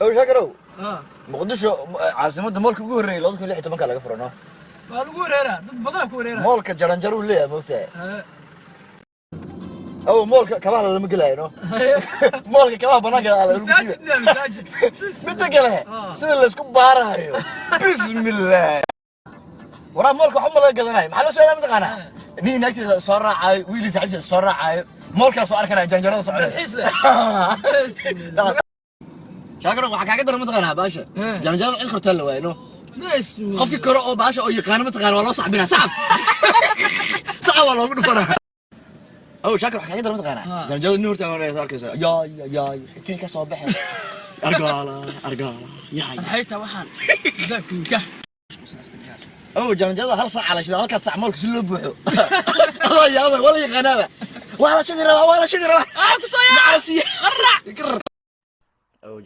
أو شكرو اه مقدش عاصمة مولك جوري لو كل حتة مكان لقى فرنا والقوريرة ضد بدل كوريرة مولك جرنجرو ليه موتة اه أو مولك كمان اللي مقلاه إنه مولك كمان بناقل على مساجد لا مساجد متى قلها سيد اللي سكوب بارها هيو بسم الله ورا مولك وحمل قدناي محل سوينا متقنا ني نكتي صرعاي ويلي سعيد صرعاي مولك سو اركنا جرنجرو صعد الحسلة شاكر waxaa kaaga daran mataqaanaa baasha janjada cid korta la waayno بسم qofki karo oo baasha oo yaqaan mataqaan waa loo saxbina saxab saxab waa loogu dhufanaa oo shaakir waxaa kaaga daran mataqaanaa janjada nin horta hore arkaysa yaay intee ka soo baxay argala yaay حيتها وحن ذاك oo janjada hal saac ala shida halka saac moolka si loo buuxo allah yaaba wala yaqaanaba wala shidira اه كسويا macasiya قرع oo